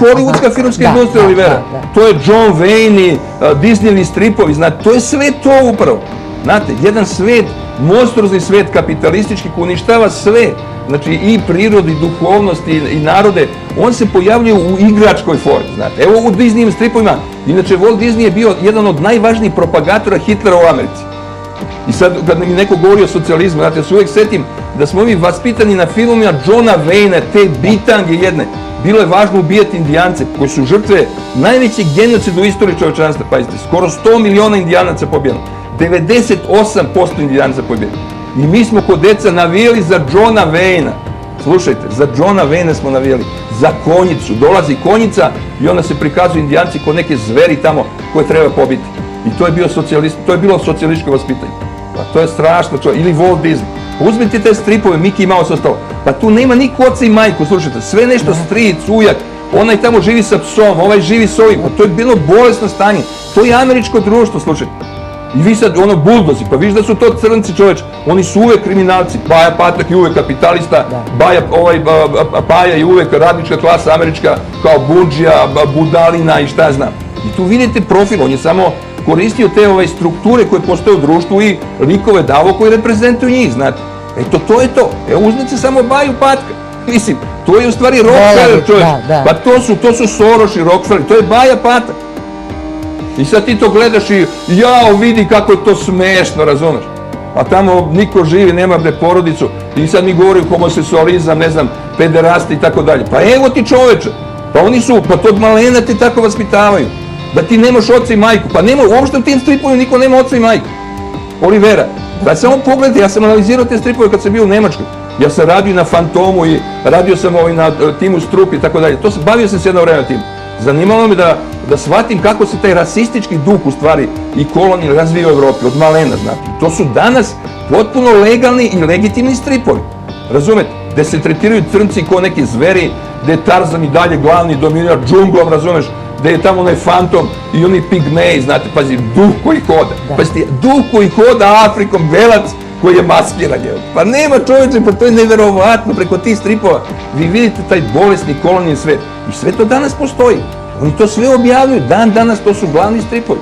hollywoodska filmska industrija, Olivera. To je John Wayne, Disneyni stripovi, znate, to je sve to upravo. Znate, jedan svet, monstruozni svet kapitalistički koji uništava sve, znači i prirodu, i duhovnost, i narode, on se pojavljuje u igračkoj formi, znate. Evo u Disneyim stripovima, inače Walt Disney je bio jedan od najvažnijih propagatora Hitlera u Americi. I sad, kad mi neko govori o socijalizmu, znate, ja se uvijek setim da smo mi vaspitani na filmima Johna Wayne, te bitange jedne. Bilo je važno ubijati indijance, koji su žrtve najvećeg genocida u istoriji čovječanstva, pazite, skoro 100 miliona indijanaca pobijeno, 98% indijanaca pobijeno. I mi smo kod deca navijeli za Johna Wayna. Slušajte, za Johna Wayna smo navijeli, za konjicu. Dolazi konjica i onda se prikazuju indijanci kod neke zveri tamo koje treba pobiti. I to je bilo socijalističko vaspitanje. Pa to je strašno čovjek. Ili Walt Disney. Uzmite te stripove, Mickey Mouse ostalo. Pa tu nema niko oca i majku, slušajte. Sve nešto stric, ujak. Onaj tamo živi sa psom, ovaj živi s ovim. Pa to je bilo bolesno stanje. To je američko društvo, slušajte. I vi sad, buldozi, pa viš da su to crnci čoveč, oni su uvek kriminalci, Baja Patak je uvek kapitalista, Paja je uvek radnička klasa američka, kao budžija, budalina i šta znam. I tu vidite profil, on je samo koristio te strukture koje postoje u društvu i likove davo koji reprezentuju njih, znate. Eto, to je to. Evo, uzmite samo Baju Patka. Mislim, to je u stvari Rockefeller čovjek. Pa to su Soros i Rockefeller, to je Baja Patak. I sad ti to gledaš i jao, vidi kako je to smešno, razumeš? A tamo niko živi, nema porodicu i sad mi govori homoseksualizam, ne znam, pederasti i tako dalje. Pa evo ti čoveče, pa to od malena te tako vaspitavaju. Da ti nemaš oca i majku, pa nema, uopšte u tim stripovima niko nema oca i majku. Olivera, pa samo pogledajte, ja sam analizirao te stripove kad sam bio u Nemačkoj. Ja sam radio na Fantomu i radio sam na timu Strup i tako dalje. Bavio sam se jedno vreme tim. Zanimalo me da shvatim kako se taj rasistički duh u stvari i kolonije razvija u Evropi, od malena, znate. To su danas potpuno legalni i legitimni stripovi, razumete? Gde se tretiraju crnci kao neki zveri, gde je Tarzan i dalje glavni dominira džunglom, razumeš? Gde je tamo onaj fantom i oni pigmeji, znate, pazi, duh koji hoda. Pazite, duh koji hoda Afrikom, belac koji je maskiran. Pa nema čovječe, pa to je neverovatno, preko tih stripova. Vi vidite taj bolesni kolonijni svet. I sve to danas postoji. Oni to sve objavljuju, dan danas to su glavni stripovi.